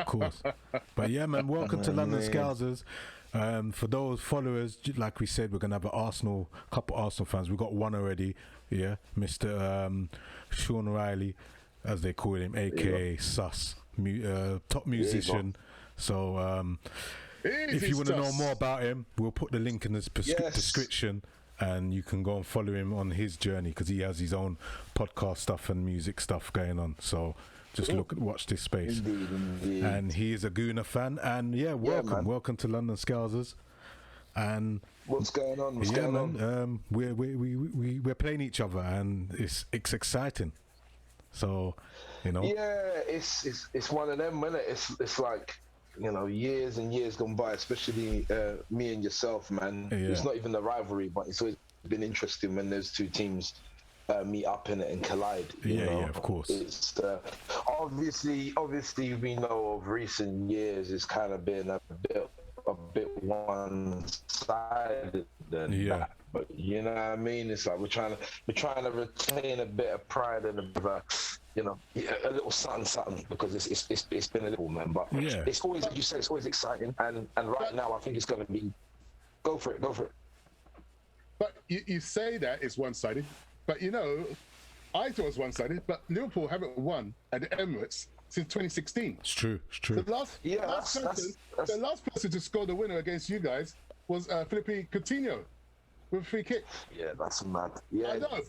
of course. But yeah, man, welcome to London Scousers. For those followers, like we said, we're gonna have a couple Arsenal fans. We've got one already, yeah, Mr. Shawn Riley, as they call him, aka Sus, top musician. So if you want to know more about him, we'll put the link in the description, and you can go and follow him on his journey, because he has his own podcast stuff and music stuff going on. So just watch this space. Indeed. And he is a Gooner fan, and welcome to London Scousers. And what's going on? We're playing each other, and it's exciting. So, it's one of them, isn't it? It's like, years and years gone by, especially me and yourself, man. Yeah. It's not even a rivalry, but it's always been interesting when those two teams meet up in it and collide. You know? Of course. It's obviously we know of recent years it's kind of been a bit one-sided than that. But you know what I mean? It's like we're trying to retain a bit of pride and a little something, because it's been a little, man. But it's always, like you say, it's always exciting, and right now I think it's going to be go for it. But you say that it's one-sided, but I thought it was one-sided. But Liverpool haven't won at the Emirates since 2016. It's true. The last person to score the winner against you guys was Philippe Coutinho with a free kick. Yeah, that's mad. Yeah, I know.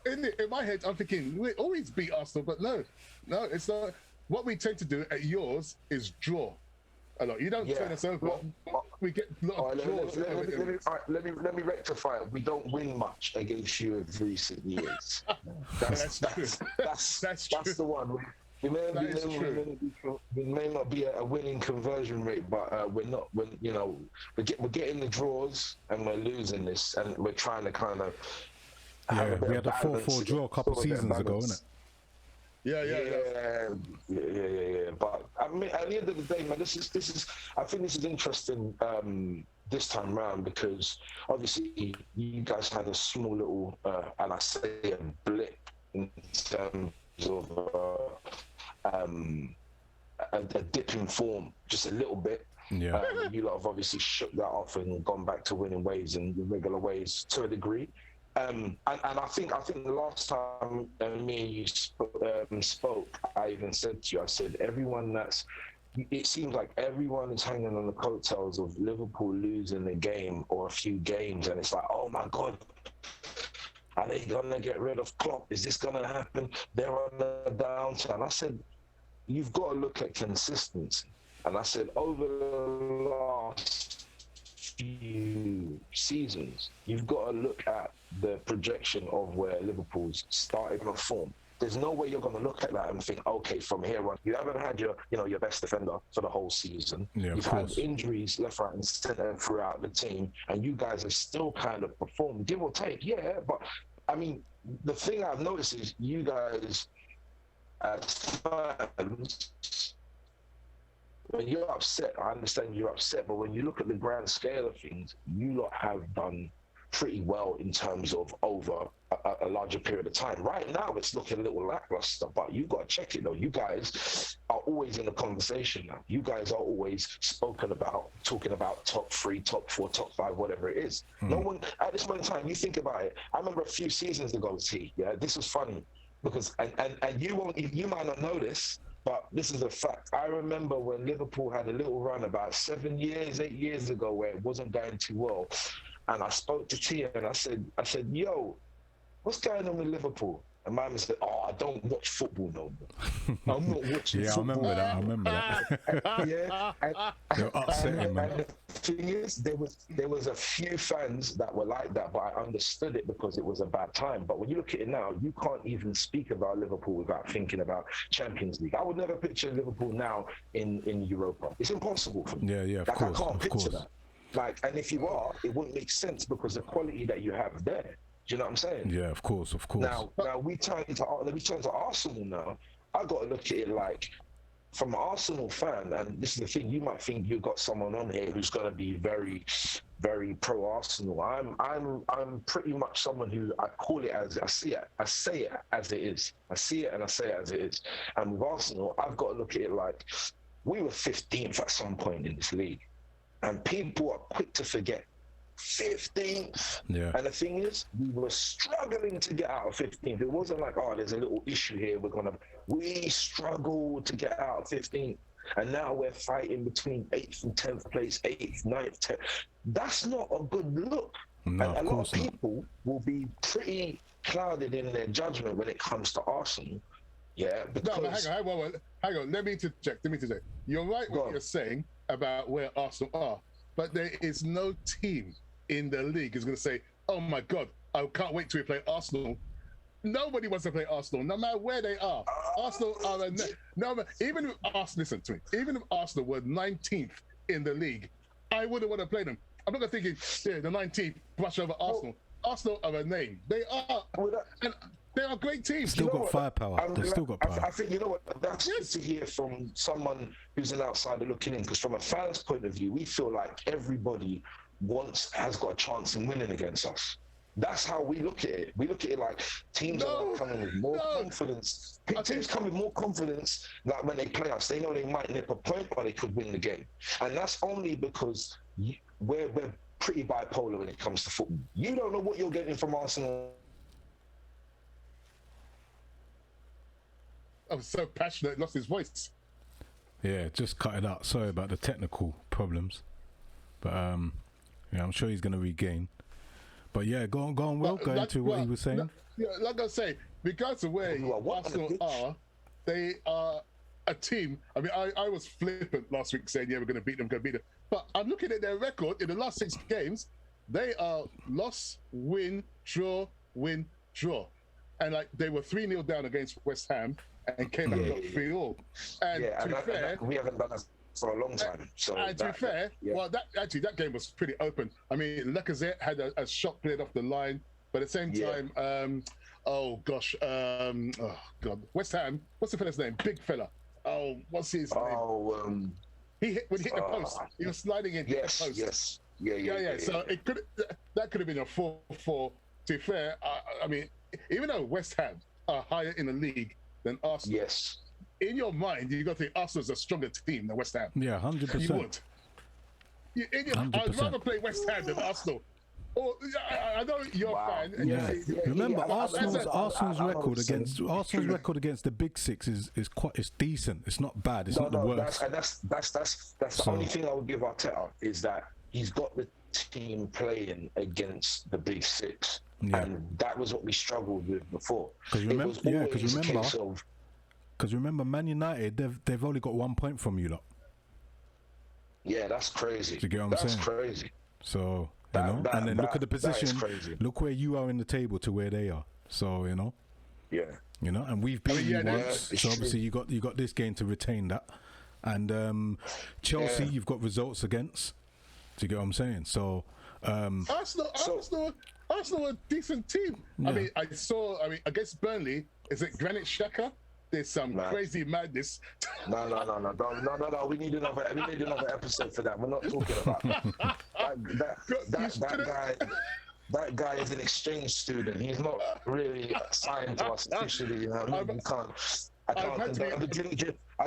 In my head, I'm thinking we always beat Arsenal, but no, it's not. What we tend to do at yours is draw a lot. You don't turn us over. We get a lot of draws. Let me rectify it. We don't win much against you in recent years. That's the one. We may not be at a winning conversion rate, but we're not. We're getting the draws and we're losing this, and we're trying to kind of. We had a 4-4 draw a couple seasons ago, innit? Yeah. But I mean, at the end of the day, man, this is. I think this is interesting this time round, because obviously you guys had a small little, and I say a blip in terms of a dip in form, just a little bit. Yeah. You lot have obviously shook that off and gone back to winning ways and the regular ways to a degree. And I think the last time me and you spoke, I even said to you, I said, it seems like everyone is hanging on the coattails of Liverpool losing a game or a few games, and it's like, oh my God, are they gonna get rid of Klopp? Is this gonna happen? They're on the downturn. I said, you've got to look at consistency. And I said, over the last few seasons, you've got to look at the projection of where Liverpool's starting to form. There's no way you're going to look at that and think, okay, from here on, you haven't had your best defender for the whole season. Yeah, You've had injuries left, right, and centre throughout the team, and you guys have still kind of performed, give or take. Yeah, but I mean, the thing I've noticed is you guys, as fans, when you're upset, I understand you're upset, but when you look at the grand scale of things, you lot have done pretty well in terms of over a larger period of time. Right now, it's looking a little lackluster, but you've got to check it though. You guys are always in the conversation now. You guys are always talking about top 3, top 4, top 5, whatever it is. No one, at this moment in time, you think about it. I remember a few seasons ago, this was funny, because, and you might not know this, but this is a fact. I remember when Liverpool had a little run about 8 years ago, where it wasn't going too well. And I spoke to Tia and I said, yo, what's going on with Liverpool? And Mama said, oh, I don't watch football no more. I'm not watching football. I remember that. Yeah. They're upsetting, man. And the thing is, there was a few fans that were like that, but I understood it because it was a bad time. But when you look at it now, you can't even speak about Liverpool without thinking about Champions League. I would never picture Liverpool now in Europa. It's impossible for me. Yeah, of course. I can't picture that. And if you are, it wouldn't make sense because the quality that you have there. Do you know what I'm saying? Yeah, of course. Now we turn to Arsenal now. I got to look at it like from an Arsenal fan, and this is the thing, you might think you've got someone on here who's going to be very, very pro Arsenal. I'm pretty much someone who I call it as I see it. I say it as it is. I see it and I say it as it is. And with Arsenal, I've got to look at it like we were 15th at some point in this league, and people are quick to forget. 15th. Yeah. And the thing is, we were struggling to get out of 15th. It wasn't like, oh, there's a little issue here. We struggled to get out of 15th. And now we're fighting between 8th and 10th place, 8th, 9th, 10th. That's not a good look. No, and a lot of not. people will be pretty clouded in their judgment when it comes to Arsenal. Yeah, because... No, but hang on. Let me interject. You're right what you're saying about where Arsenal are, but there is no team in the league is going to say, oh my God, I can't wait till we play Arsenal. Nobody wants to play Arsenal, no matter where they are. Arsenal are even if Arsenal, listen to me, even if Arsenal were 19th in the league, I wouldn't want to play them. I'm not thinking, yeah, the 19th brush over Arsenal. Arsenal are a name. They are, and they are a great team. Still got firepower. They've still got power. I think, you know what, that's good to hear from someone who's an outsider looking in, because from a fan's point of view, we feel like everybody has got a chance in winning against us. That's how we look at it. We look at it like teams are coming with more confidence. Teams come with more confidence, like when they play us, they know they might nip a point or they could win the game. And that's only because we're pretty bipolar when it comes to football. You don't know what you're getting from Arsenal. I was so passionate, lost his voice. Yeah, just cut it out. Sorry about the technical problems. But yeah, I'm sure he's going to regain. But yeah, go on, Will. Go into what he was saying. Like I say, because of where Arsenal are, they are a team. I mean, I was flippant last week saying, yeah, we're going to beat them, But I'm looking at their record in the last 6 games. They are loss, win, draw. And like they were 3-0 down against West Ham and came back and got 3-all. And to be fair, we haven't done that for a long time. So and to be fair, well, that game was pretty open. I mean, Lacazette had a shot cleared off the line, but at the same time, West Ham. What's the fella's name? Big fella. Oh, what's his name? He hit the post. He was sliding in. Yes, the post. Yes. Yeah. So that could have been a 4-4. To be fair, I mean, even though West Ham are higher in the league than Arsenal. Yes. In your mind, you got to think Arsenal's a stronger team than West Ham. Yeah, 100%. You would. I'd rather play West Ham than Arsenal. Or I know you're a fan. And remember, Arsenal's record against the Big Six is decent. It's not bad. It's not the worst. That's the only thing I would give Arteta is that he's got the team playing against the Big Six, and that was what we struggled with before. Because remember, Man United, they've only got 1 point from you lot. Yeah, that's crazy. Do you get what I'm saying? That's crazy. So, and then look at the position. Look where you are in the table to where they are. So, Yeah. And we've beaten you once. So obviously you got this game to retain that. And Chelsea, you've got results against. Do you get what I'm saying? So Arsenal are a decent team. Yeah. I mean, against Burnley, is it Granit Xhaka? There's some crazy madness. No. We need another episode for that. We're not talking about that guy. That guy is an exchange student. He's not really signed to us officially. I can't. I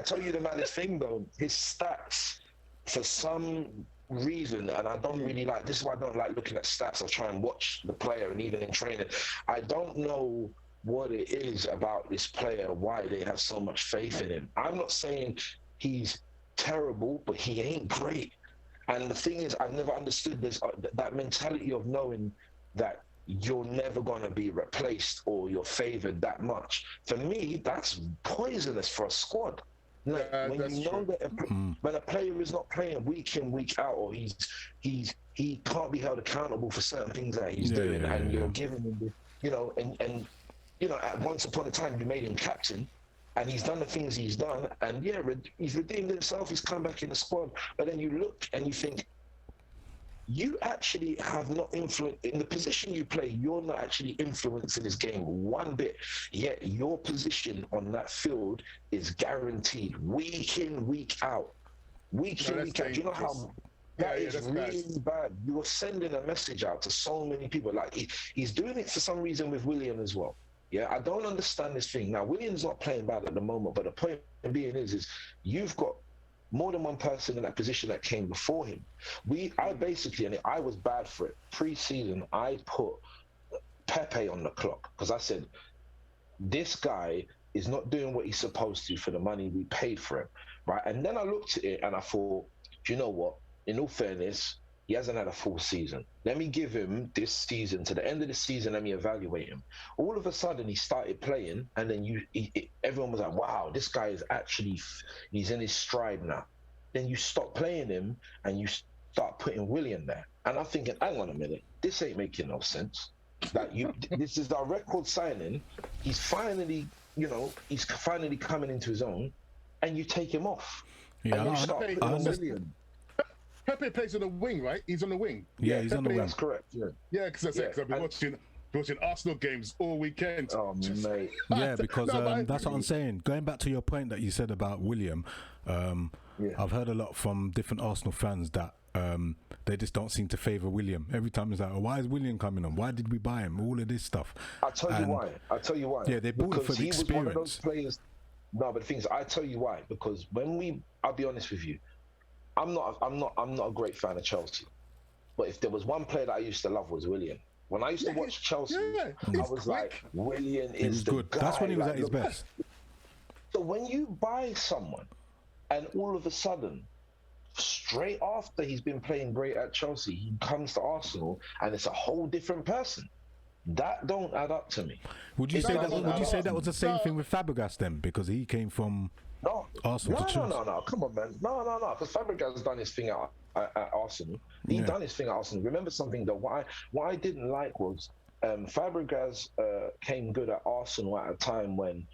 tell you the maddest thing though. His stats, for some reason, and I don't really like. This is why I don't like looking at stats. I try and watch the player, and even in training, I don't know what it is about this player, why they have so much faith in him. I'm not saying he's terrible, but he ain't great. And the thing is, I've never understood this, that mentality of knowing that you're never going to be replaced or you're favoured that much. For me, that's poisonous for a squad. Like, when you know that when a player is not playing week in, week out, or he can't be held accountable for certain things that he's doing, and you're giving him, at once upon a time you made him captain, and he's done the things he's done, and he's redeemed himself. He's come back in the squad, but then you look and you think, you actually have not influence in the position you play. You're not actually influencing this game one bit. Yet your position on that field is guaranteed week in, week out. Week in, week out. Do you know how that is really bad? You're sending a message out to so many people. Like he's doing it for some reason with William as well. Yeah, I don't understand this thing. Now, William's not playing bad at the moment, but the point being is you've got more than one person in that position that came before him. I basically, and I was bad for it. Pre-season, I put Pepe on the clock because I said, this guy is not doing what he's supposed to for the money we paid for him, right? And then I looked at it and I thought, do you know what? In all fairness, he hasn't had a full season. Let me give him this season, to the end of the season, let me evaluate him. All of a sudden, he started playing, and then everyone was like, wow, this guy is actually, he's in his stride now. Then you stop playing him, and you start putting William there. And I'm thinking, hang on a minute, this ain't making no sense. This is our record signing. He's finally, he's finally coming into his own, and you take him off. Yeah, and you start putting William. Pepe plays on the wing, right? He's on the wing. Yeah, he's on the wing. That's correct. Yeah, because that's it. Because I've been watching Arsenal games all weekend. Oh, mate. Yeah, because that's what I'm saying. Going back to your point that you said about William, I've heard a lot from different Arsenal fans that they just don't seem to favour William. Every time it's like, oh, why is William coming on? Why did we buy him? All of this stuff. I'll tell you why. Yeah, they bought him for the experience. Was one of those players. No, but the thing is, I tell you why. Because I'll be honest with you, I'm not a great fan of Chelsea, but if there was one player that I used to love was William. When I used to watch Chelsea, I was like, William is the good. Guy. That's when he was at his best. So when you buy someone, and all of a sudden, straight after he's been playing great at Chelsea, he comes to Arsenal, and it's a whole different person. That don't add up to me. Would you say that was the same thing with Fabregas then, because he came from Arsenal to Chelsea? No. Come on, man. No. Because Fabregas done his thing at Arsenal. He done his thing at Arsenal. Remember something though. What I didn't like was Fabregas came good at Arsenal at a time when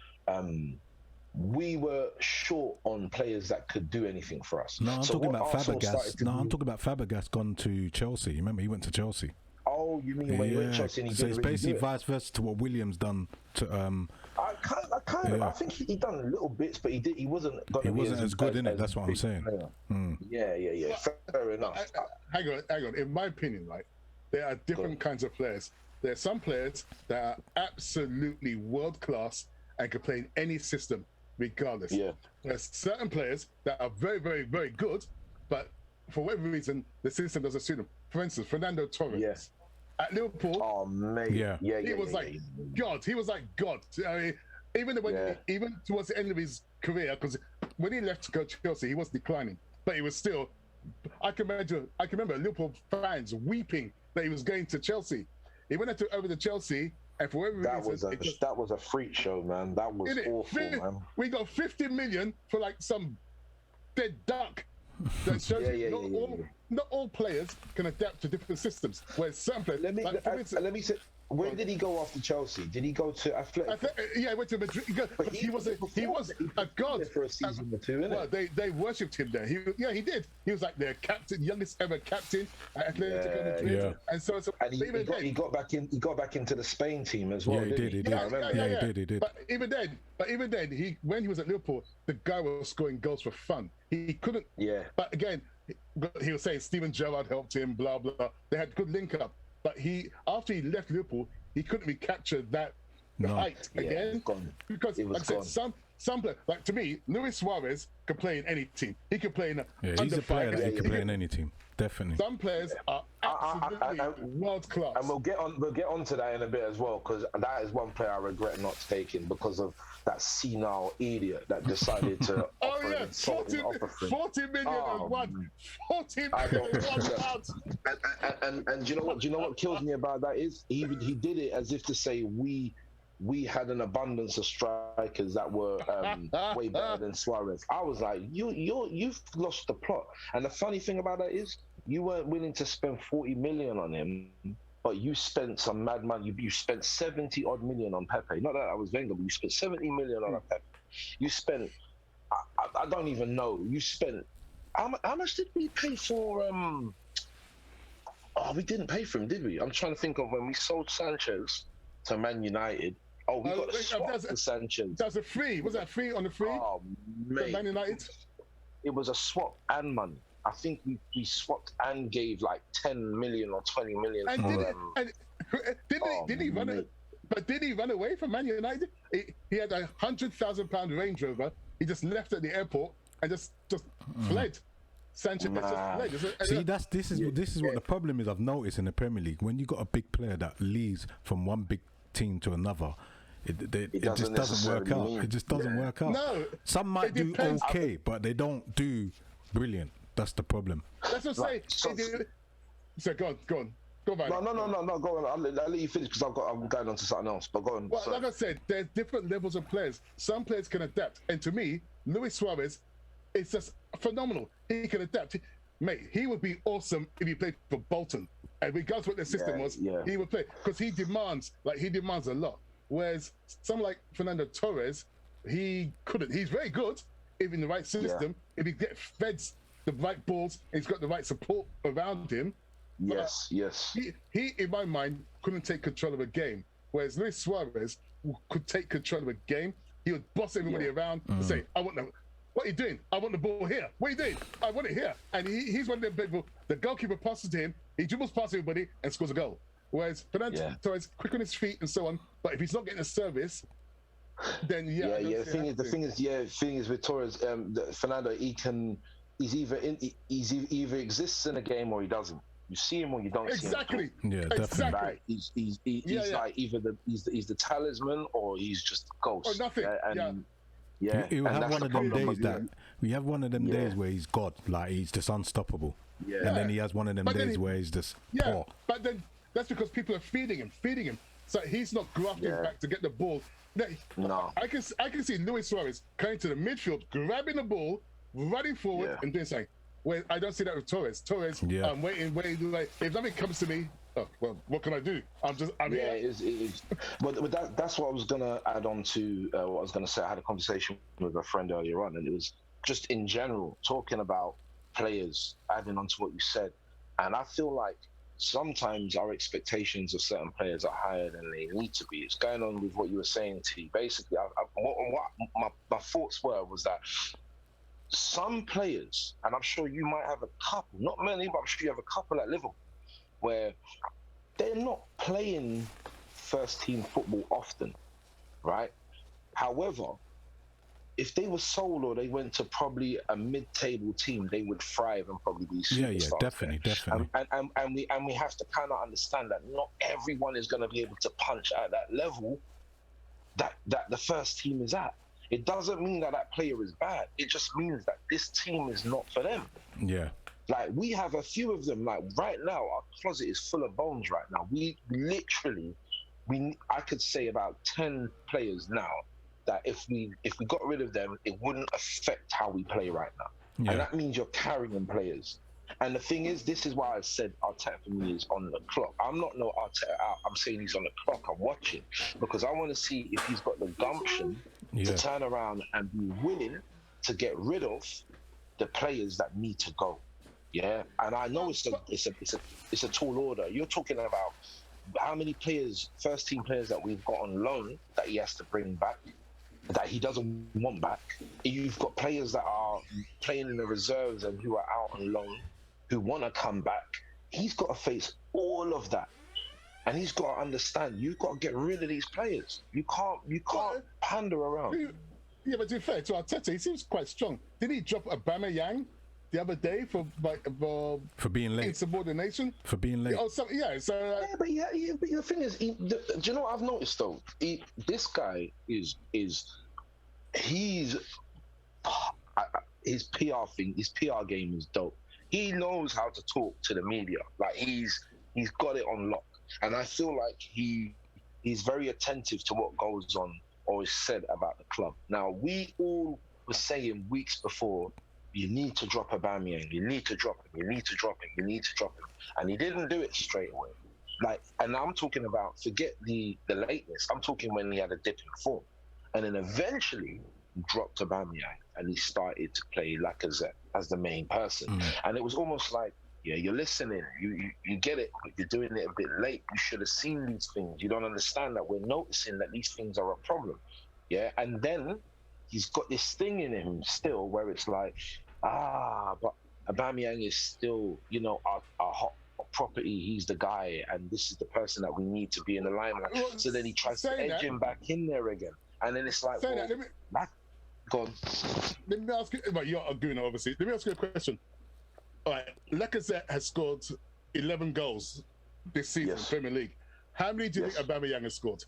we were short on players that could do anything for us. No, I'm talking about Fabregas. I'm talking about Fabregas gone to Chelsea. Remember, he went to Chelsea. Oh, you mean when he went to Chelsea and he didn't really do it? So it's basically vice versa to what William's done to. I think he done little bits, but he wasn't. He wasn't as good in it. That's what I'm saying. Yeah. Fair enough. Hang on. In my opinion, right, there are different kinds of players. There are some players that are absolutely world class and can play in any system, regardless. Yeah. There's certain players that are very, very, very good, but for whatever reason, the system doesn't suit them. For instance, Fernando Torres. Yes. At Liverpool, oh mate, he was like God. He was like God. I mean, even towards the end of his career, because when he left to go to Chelsea, he was declining, but he was still. I can remember Liverpool fans weeping that he was going to Chelsea. He went over to Chelsea, and for whatever reason, that was a freak show, man. That was awful, man. We got 50 million for like some dead duck. That shows not all players can adapt to different systems. Whereas some players, let me say, where did he go after Chelsea? Did he go to Atletico? He went to Madrid. But he was a god for a season or two. Well, they worshipped him there. He did. He was like their captain, youngest ever captain at Atletico Madrid. Yeah. And he got back in. He got back into the Spain team as well. Yeah, he did. He did. But even then, when he was at Liverpool, the guy was scoring goals for fun. He couldn't. Yeah. But again, he was saying Steven Gerrard helped him. Blah blah. They had good link up. But after he left Liverpool, he couldn't recapture that height again. Because, like I said, some players, like to me, Luis Suarez can play in any team. He can play in he's a player that he can play in any team. Definitely. Some players are absolutely world class. And we'll get on to that in a bit as well, because that is one player I regret not taking because of that senile idiot that decided to offer 40 million and one. 40 million and £1. And do you know what kills me about that is he did it as if to say we had an abundance of strikers that were way better than Suarez. I was like, you've lost the plot. And the funny thing about that is you weren't willing to spend 40 million on him, but you spent some mad money. You spent 70 odd million on Pepe. Not that I was Wenger, but you spent 70 million on Pepe. You spent, I don't even know. You spent, how much did we pay for we didn't pay for him, did we? I'm trying to think of when we sold Sanchez to Man United. Oh, we got a swap for Sanchez. That was a free. Was that free on the free? Oh, mate. Man United? It was a swap and money. I think we swapped and gave like 10 million or 20 million. And did he run it? But did he run away from Man United? He had a £100,000 Range Rover. He just left at the airport and just fled. Sanchez just fled. See, this is what the problem is. I've noticed in the Premier League, when you got a big player that leaves from one big team to another, it just doesn't work out. It just doesn't work out. No, some might do okay, but they don't do brilliant. That's the problem. That's what I'm saying. So go on. Go back. No. Go on. I'll let you finish because I'm going on to something else. But go on. Well, like I said, there's different levels of players. Some players can adapt, and to me, Luis Suarez is just phenomenal. He can adapt. Mate, he would be awesome if he played for Bolton. And regardless what their system was, he would play because he demands a lot. Whereas someone like Fernando Torres, he couldn't. He's very good if in the right system. If he gets fed the right balls, and he's got the right support around him. Yes. He, in my mind, couldn't take control of a game. Whereas Luis Suarez could take control of a game. He would boss everybody around and say, "I want what are you doing? I want the ball here. What are you doing? I want it here." And he's one of them people. The goalkeeper passes to him. He dribbles past everybody and scores a goal. Whereas Fernando Torres, quick on his feet and so on. But if he's not getting a service, then The thing is with Torres, Fernando, he either exists in a game or he doesn't. You see him or you don't see him. Exactly. Yeah, definitely. Like, he's like either he's the talisman or he's just a ghost. Or nothing. You have one of them days we have one of them days where he's God, like he's just unstoppable. Yeah. And then he has one of them days where he's just poor. But then that's because people are feeding him. So he's not grafting back to get the ball. No. I can see Luis Suarez coming to the midfield, grabbing the ball, running forward and doing something. Where I don't see that with Torres. I'm waiting. Like, if nothing comes to me, well, what can I do? I'm here. It is. But that's what I was gonna add on to what I was gonna say. I had a conversation with a friend earlier on, and it was just in general talking about players, adding on to what you said. And I feel like sometimes our expectations of certain players are higher than they need to be. It's going on with what you were saying, T. Basically, what my thoughts was that some players, and I'm sure you might have a couple, not many, but I'm sure you have a couple at Liverpool, where they're not playing first team football often, right? However, if they were sold or they went to probably a mid-table team, they would thrive and probably be superstars. Yeah, definitely. And we have to kind of understand that not everyone is going to be able to punch at that level that the first team is at. It doesn't mean that player is bad. It just means that this team is not for them. Yeah. Like, we have a few of them. Like, right now, our closet is full of bones right now. We literally, I could say about 10 players now that if we got rid of them, it wouldn't affect how we play right now. Yeah. And that means you're carrying players. And the thing is, this is why I said Arteta for me is on the clock. I'm not no Arteta out. I'm saying he's on the clock. I'm watching because I want to see if he's got the gumption to turn around and be willing to get rid of the players that need to go. Yeah, and I know it's a tall order. You're talking about how many players, first team players that we've got on loan that he has to bring back, that he doesn't want back. You've got players that are playing in the reserves and who are out on loan, who want to come back. He's got to face all of that, and he's got to understand. You've got to get rid of these players. You can't pander around. Yeah, but to be fair to Arteta, he seems quite strong. Did he drop Aubameyang the other day for being late? Insubordination. For being late. Oh, so but the thing is, do you know what I've noticed though? This guy is his PR thing, his PR game is dope. He knows how to talk to the media. Like he's got it on lock, and I feel like he's very attentive to what goes on or is said about the club. Now, we all were saying weeks before, you need to drop Aubameyang, you need to drop him, you need to drop him, you need to drop him. And he didn't do it straight away. Like, and I'm talking about, forget the lateness, I'm talking when he had a dip in form. And then eventually he dropped Aubameyang and he started to play Lacazette as the main person. And it was almost like Yeah, you're listening. You get it, but you're doing it a bit late. You should have seen these things. You don't understand that we're noticing that these things are a problem. Yeah, and then he's got this thing in him still where it's like, but Aubameyang is still, our hot property. He's the guy, and this is the person that we need to be in the limelight. Well, so then he tries to edge him back in there again, and then it's like, go on. Let me ask you. But you're a gooner, obviously. Let me ask you a question. All right, Lacazette has scored 11 goals this season in Premier League. How many do you think Aubameyang has scored?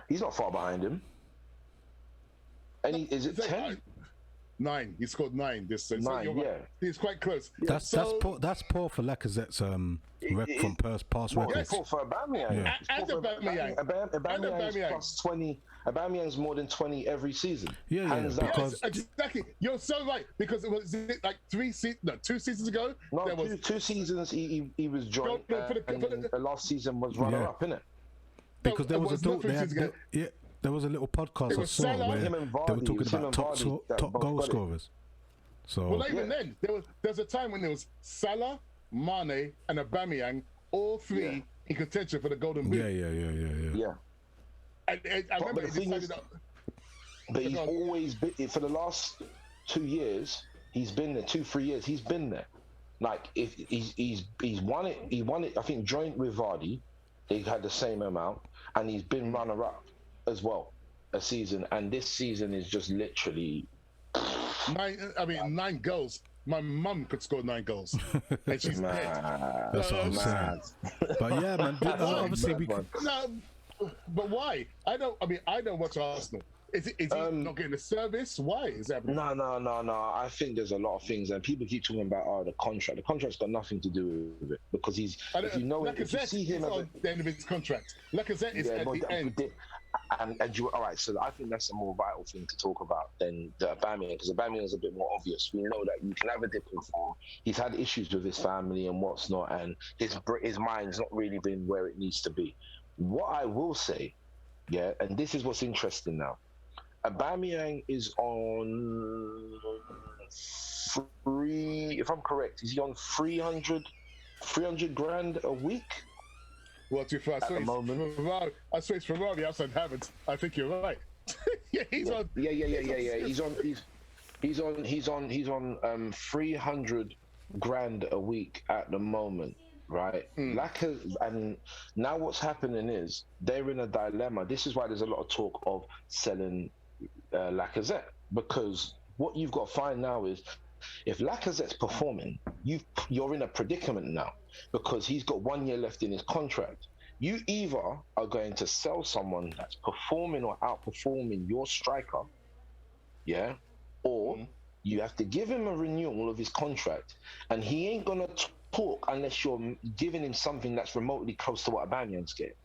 He's not far behind him. And is it 10? 9. He scored 9 this season. 9, so he's quite close. That's poor for Lacazette's rep from past records. It's poor for Aubameyang. Yeah. And Aubameyang. Aubameyang's plus 20. Aubameyang's more than 20 every season. Because exactly. You're so right. Because it was like 2 seasons ago. No, there was 2 seasons he was joined. The last season was runner-up, innit? Because there was there was a little podcast I saw where they were talking about top goal scorers. So not even then. There's a time when there was Salah, Mane, and Aubameyang, all 3 in contention for the Golden Boot. Yeah. And I remember he decided but he's always been, for the last 2 years, he's been there. 2-3 years, he's been there. Like if he's won it, I think joint with Vardy, they had the same amount, and he's been runner-up as well a season, and this season is just literally 9 goals. My mum could score 9 goals, and she's dead. That's what I'm saying. But yeah, man, obviously we. No, but why? I don't watch Arsenal. Is he not getting the service? Why is that? No. I think there's a lot of things, and people keep talking about the contract. The contract's got nothing to do with it because he's. If you see him at the end of his contract, Lacazette is at the end. And all right, so I think that's a more vital thing to talk about than the Aubameyang, because Aubameyang is a bit more obvious. We know that you can have a dip in form. He's had issues with his family and what's not, and his mind's not really been where it needs to be. What I will say, and this is what's interesting now. Aubameyang is on if I'm correct, is he on 300 grand a week? Well, to be fair, I swear it's Ferrari outside Havertz. I think you're right. He's on. He's on 300 grand a week at the moment, right? And now what's happening is they're in a dilemma. This is why there's a lot of talk of selling Lacazette, because what you've got to find now is if Lacazette's performing, you're in a predicament now because he's got 1 year left in his contract. You either are going to sell someone that's performing or outperforming your striker, or you have to give him a renewal of his contract, and he ain't gonna talk unless you're giving him something that's remotely close to what Aubameyang's getting.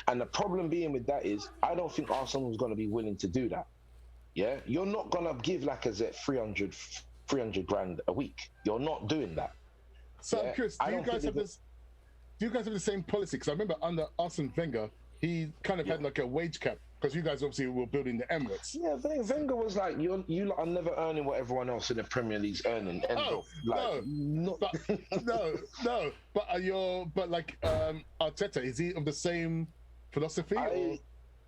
And the problem being with that is, I don't think Arsenal is going to be willing to do that. Yeah, you're not gonna give Lacazette 300 grand a week. You're not doing that. So I'm curious, do you guys have the same policy? Because I remember under Arsene Wenger, he kind of had like a wage cap, because you guys obviously were building the Emirates. Yeah, Wenger was like, you are never earning what everyone else in the Premier League's earning. No. But Arteta, is he of the same philosophy?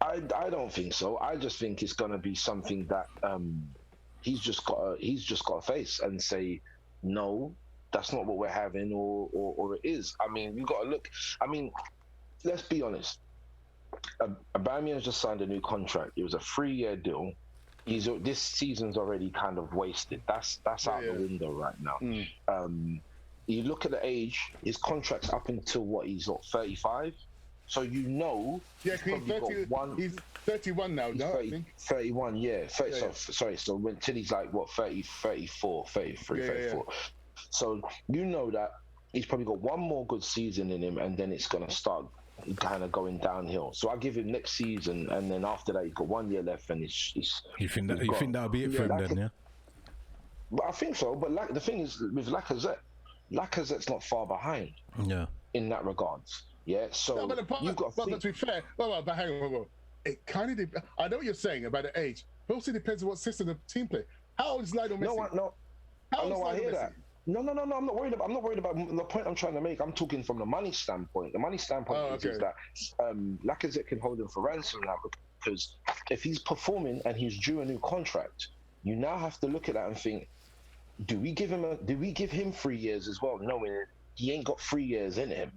I don't think so. I just think it's gonna be something that he's just got to face and say, no, that's not what we're having, or it is. I mean, you got to look. I mean, let's be honest. Aubameyang's just signed a new contract. It was a 3-year deal. This season's already kind of wasted. That's out the window right now. You look at the age. His contract's up until what? He's 35. So he's 31 now. No, 31. Yeah. So until he's like what, 30, 34, 33, 34. So you know that he's probably got one more good season in him, and then it's gonna start kind of going downhill. So I give him next season, and then after that he's got 1 year left, and You think that'll be it for him then? Yeah. But I think so. But the thing is with Lacazette's not far behind. Yeah. In that regards. Yeah, so but to be fair, but hang on. It kind of I know what you're saying about the age, but also depends on what system the team play. How old is Lionel Messi? I hear that. No. I'm not worried about the point I'm trying to make. I'm talking from the money standpoint. The money standpoint is that Lacazette can hold him for ransom now, because if he's performing and he's due a new contract, you now have to look at that and think, do we give him 3 years as well, knowing he ain't got 3 years in him?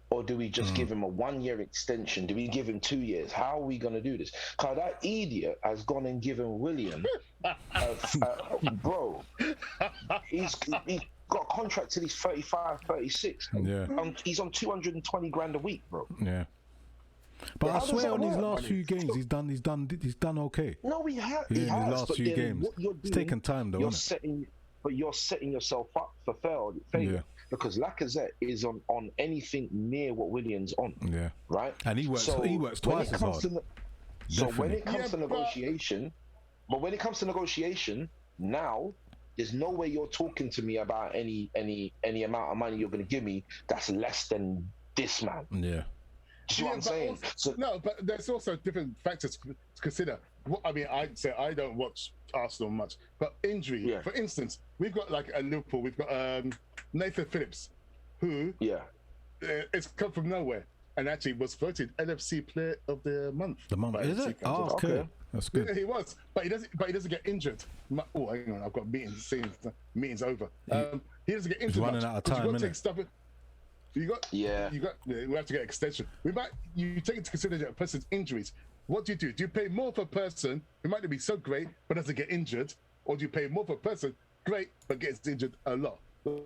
Or do we just give him a 1 year extension? Do we give him 2 years? How are we going to do this? Because that idiot has gone and given William, bro, he's got a contract till he's 35, 36. Yeah. He's on 220 grand a week, bro. Yeah. But I swear on his last few games, he's done okay. No, he has. Yeah, in his last few games. It's taken time though, you're setting yourself up for failure. Yeah. Because Lacazette is on anything near what William's on. Yeah. Right? And he works twice as hard. So when it comes to negotiation, now there's no way you're talking to me about any amount of money you're going to give me that's less than this man. Yeah. Do you see what I'm saying? No, but there's also different factors to consider. I mean, I'd say I don't watch Arsenal much, but injury. Yeah. For instance, we've got like a Liverpool. We've got Nathan Phillips, who it's come from nowhere and actually was voted NFC Player of the Month. Is it? Oh, okay. That's good. Yeah, he was, but he doesn't get injued. Oh, hang on, I've got meetings. Meetings over. He doesn't get injured. He's running out of time. We have to get extension. You take into consideration a person's injuries. What do? Do you pay more for a person who might not be so great but doesn't get injured, or do you pay more for a person great but gets injured a lot?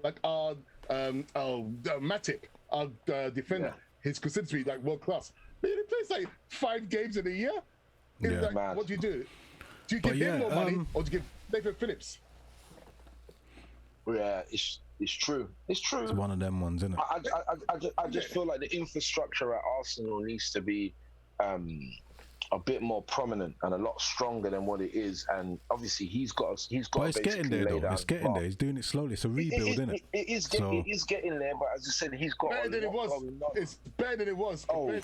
Like our Matip, our defender, he's considered to be like world class, but he plays like 5 games in a year. Yeah. Like, what do you do? Do you give him more money, or do you give Nathan Phillips? Yeah, it's true. It's true. It's one of them ones, isn't it? I just feel like the infrastructure at Arsenal needs to be a bit more prominent and a lot stronger than what it is. And obviously he's got. But it's getting there, though. It's getting there. He's doing it slowly. It's a rebuild, isn't it? It is getting there. But as I said, he's got better than it was. It's better than it was. And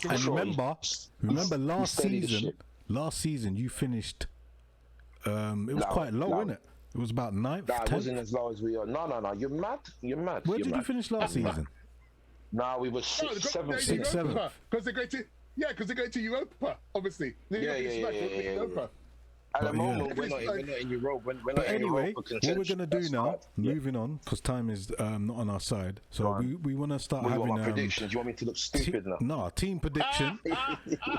remember last season. Last season you finished. It was quite low, wasn't it? It was about 9th. Nah, it wasn't as low as we are. No. You're mad. Where did you finish last season? No, we were 6th, 7th. 6th, 7th. Because they're going to. Yeah, because they're going to Europa, obviously. Europa. At the moment, we're not in Europe. But anyway, what we're going to do now, moving on, because time is not on our side. So we want to start having predictions. You want me to look stupid now? No, team prediction.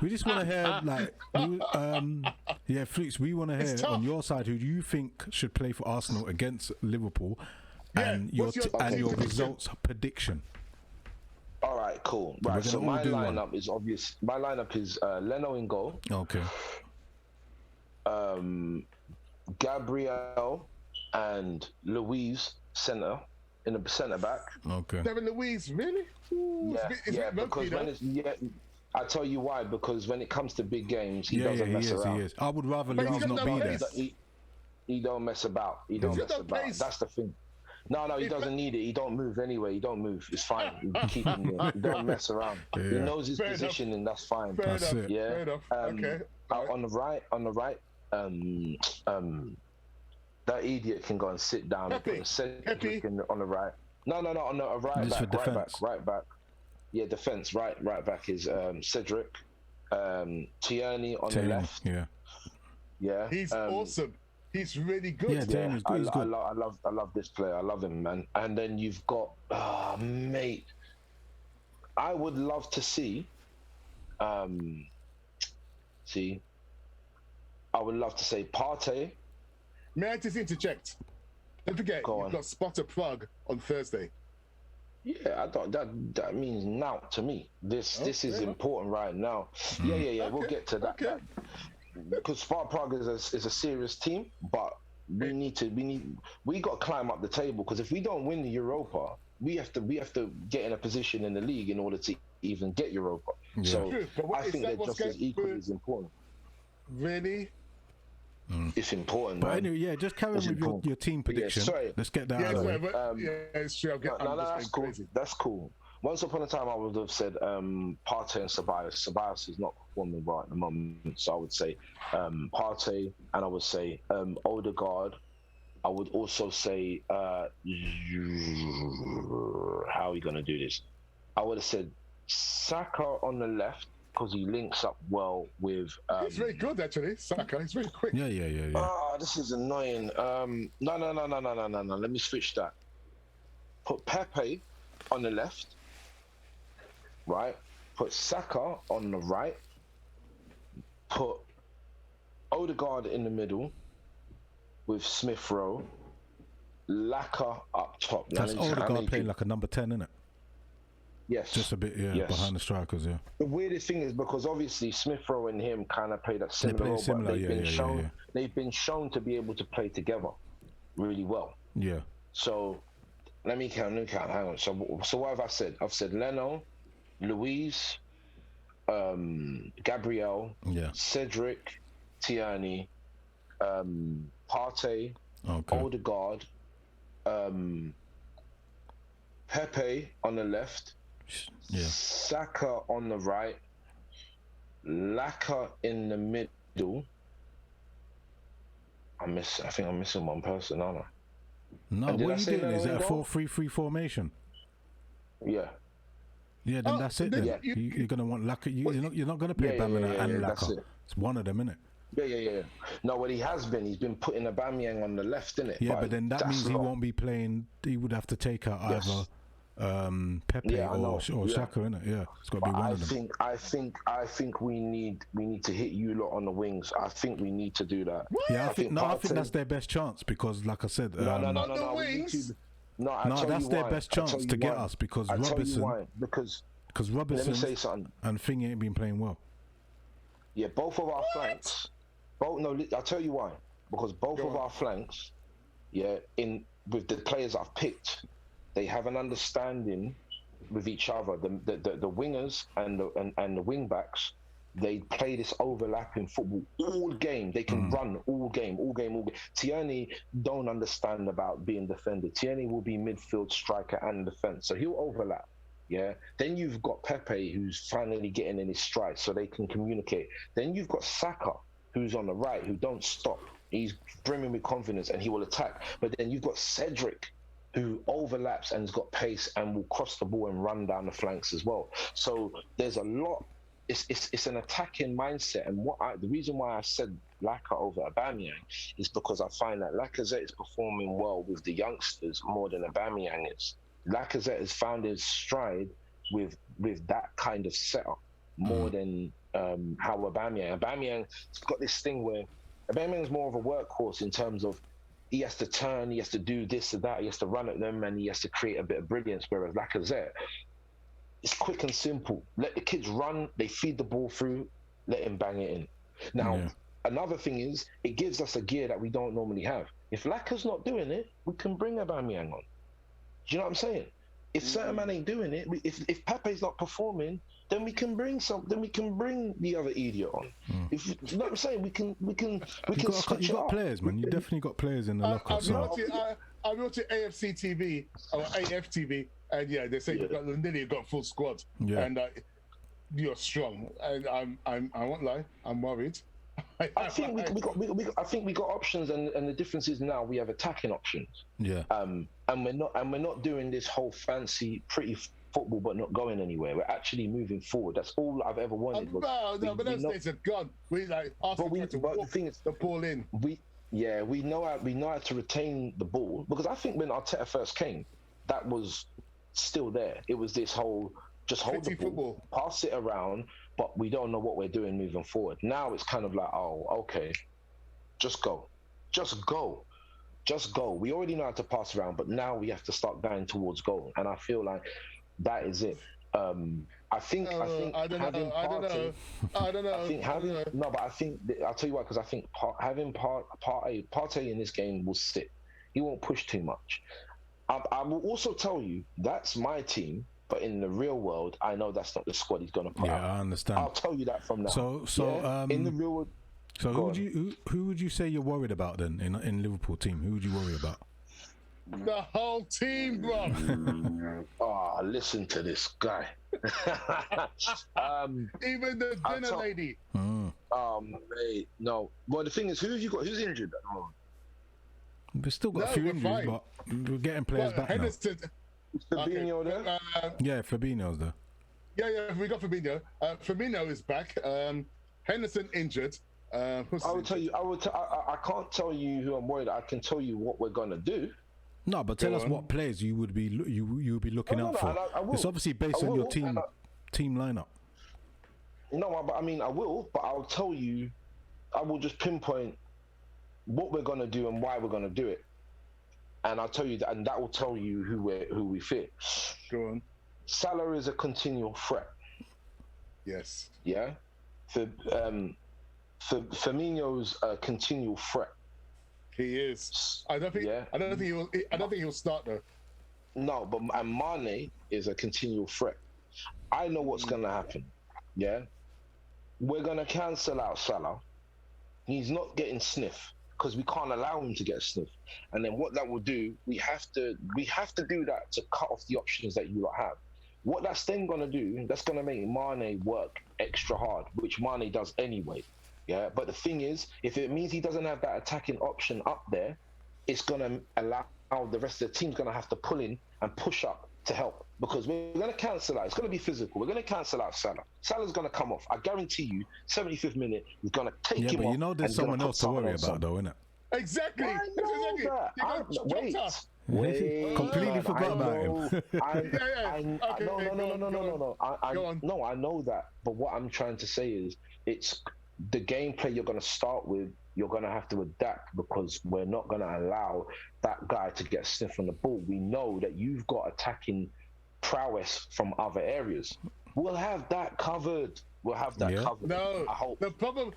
We just want to hear, Flix, we want to hear on your side who you think should play for Arsenal against Liverpool and your results prediction. All right, cool. Right, so my lineup is obvious. My lineup is Leno in goal. Okay. Gabriel and Louise in the centre back. Okay. Devin Louise, really? Ooh, because I tell you why. Because when it comes to big games, he doesn't mess around. He is. I would rather Louise not be there. He don't mess about. He don't mess about. That's the thing. No, he doesn't need it. He don't move anyway. He don't move. It's fine. Keep him there. He don't mess around. Yeah. He knows his position, and that's fine. That's it. Yeah. Fair enough. Okay. On the right, that idiot can go and sit down. Cedric on the right. No, on the right back. Yeah, defense. Right back is Cedric. Tierney on the left. Yeah. He's awesome. He's really good. Yeah, Tierney's good. He's good. I love this player. I love him, man. And then you've got, mate. I would love to see. I would love to say Partey. May I just interject? Don't forget, you've got Spotter Prague on Thursday. Yeah, I thought that means now to me. This is important right now. Yeah. Okay. We'll get to that. Okay. Because Sparta Prague is a serious team, but we got to climb up the table. Because if we don't win the Europa, we have to get in a position in the league in order to even get Europa. Yeah. So I think they're just as equally as important. Really? It's important. But anyway, just carry on with your team prediction. Let's get that out of the way. It's true. That's cool. That's cool. Once upon a time, I would have said Partey and Ceballos. Ceballos is not performing right at the moment, so I would say Partey, and I would say Odegaard, I would also say, how are we going to do this? I would have said Saka on the left because he links up well with. He's very good, actually. Saka, he's very quick. Yeah. Oh, this is annoying. No. Let me switch that. Put Pepe on the left, right? Put Saka on the right. Put Odegaard in the middle with Smith Rowe. Laka up top. That's Odegaard playing like a number 10, isn't it? Yes. Just a bit, behind the strikers, yeah. The weirdest thing is because obviously Smith Rowe and him kind of play that similar role, similar, but they've been shown to be able to play together really well. Yeah. So let me count. Hang on. So what have I said? I've said Leno, Luis, Gabriel, Cedric, Tierney, Partey, Odegaard, Pepe on the left, Saka on the right, Laka in the middle. I think I'm missing one person, aren't I? No, what are you doing? Is it a 4-3-3 formation? Yeah. Yeah, then that's it. Then. You're gonna want Laka. You're not gonna play Bamina and Laka. It's one of them, innit? Yeah. No, what he's been putting Aubameyang on the left, innit? Yeah, but then that means he won't be playing. He would have to take out either Pepe or Saka, innit? Yeah, it's got to be one of them. I think we need to hit you lot on the wings. I think we need to do that. Yeah, I think that's their best chance because, like I said, no. That's their best chance to get us because Robertson. Because Robertson let me say something. And Thing ain't been playing well. Yeah, both of our flanks. I'll tell you why. Because both of our flanks, with the players I've picked, they have an understanding with each other. The wingers and the wing backs, they play this overlapping football all game. They can run all game. Tierney don't understand about being defended. Tierney will be midfield, striker, and defense, so he'll overlap. Yeah. Then you've got Pepe, who's finally getting in his stride, so they can communicate. Then you've got Saka, who's on the right, who don't stop. He's brimming with confidence, and he will attack. But then you've got Cedric, who overlaps and has got pace and will cross the ball and run down the flanks as well. So there's a lot. It's an attacking mindset, and the reason why I said Laka over Aubameyang is because I find that Lacazette is performing well with the youngsters more than Aubameyang is. Lacazette has found his stride with that kind of setup more than how Aubameyang's got this thing where Aubameyang's more of a workhorse in terms of he has to turn, he has to do this or that, he has to run at them, and he has to create a bit of brilliance. Whereas Lacazette, it's quick and simple. Let the kids run, they feed the ball through, let him bang it in. Now, another thing is, it gives us a gear that we don't normally have. If Laka's not doing it, we can bring Aubameyang on. Do you know what I'm saying? If certain man ain't doing it, if Pepe's not performing, then we can bring the other idiot on. If you know what I'm saying, we can switch you got players, man. You definitely got players in the locker. I'm watching AFC TV or AFTV, and they say you've got full squad, and you're strong. And I won't lie, I'm worried. I think we got options, and the difference is now we have attacking options. Yeah. And we're not doing this whole fancy, pretty football, but not going anywhere. We're actually moving forward. That's all I've ever wanted. But those days are gone. We the thing is, the ball in. We know how to retain the ball, because I think when Arteta first came, that was still there. It was this whole just hold the ball, pass it around, but we don't know what we're doing moving forward. Now it's kind of like, oh, okay, just go. We already know how to pass around, but now we have to start going towards goal. And I feel like that is it. I think I don't know. But I think I'll tell you why, because I think having Partey in this game will sit. He won't push too much. I will also tell you that's my team, but in the real world, I know that's not the squad he's going to put out. Yeah, I understand. I'll tell you that from now. So in the real world. So who would you say you're worried about then in Liverpool team? Who would you worry about? The whole team, bro. Oh, listen to this guy. Even the dinner lady. Mate, no. Well, the thing is, who have you got? Who's injured at the moment? We've still got a few injuries, but we're getting players back now. Is Fabinho there? Yeah, Fabinho's there. Yeah, we got Fabinho. Firmino is back. Henderson injured. I can't tell you who I'm worried. I can tell you what we're gonna do. No, but tell us what players you would be looking out for. It's obviously based on your team lineup. No, but I mean I will, but I'll tell you. I will just pinpoint what we're gonna do and why we're gonna do it, and I'll tell you that, and that will tell you who we fit. Go on. Salah is a continual threat. Yes. Yeah. Firmino's a continual threat. He is. I don't think he'll start though. No, but Mane is a continual threat. I know what's gonna happen. Yeah. We're gonna cancel out Salah. He's not getting sniff because we can't allow him to get a sniff. And then what that will do, we have to do that to cut off the options that you lot have. What that's then gonna do, that's gonna make Mane work extra hard, which Mane does anyway. Yeah, but the thing is, if it means he doesn't have that attacking option up there, it's gonna allow the rest of the team's gonna have to pull in and push up to help, because we're gonna cancel out. It's gonna be physical. We're gonna cancel out Salah. Salah's gonna come off. I guarantee you, 75th minute, he's gonna take him off. Yeah, but you know there's someone else to worry about, though, innit? Exactly. I know that. Wait, completely forgot about him. No, I know that. But what I'm trying to say is, it's the gameplay you're going to start with. You're going to have to adapt, because we're not going to allow that guy to get a sniff on the ball. We know that you've got attacking prowess from other areas. We'll have that covered. Covered. No, the problem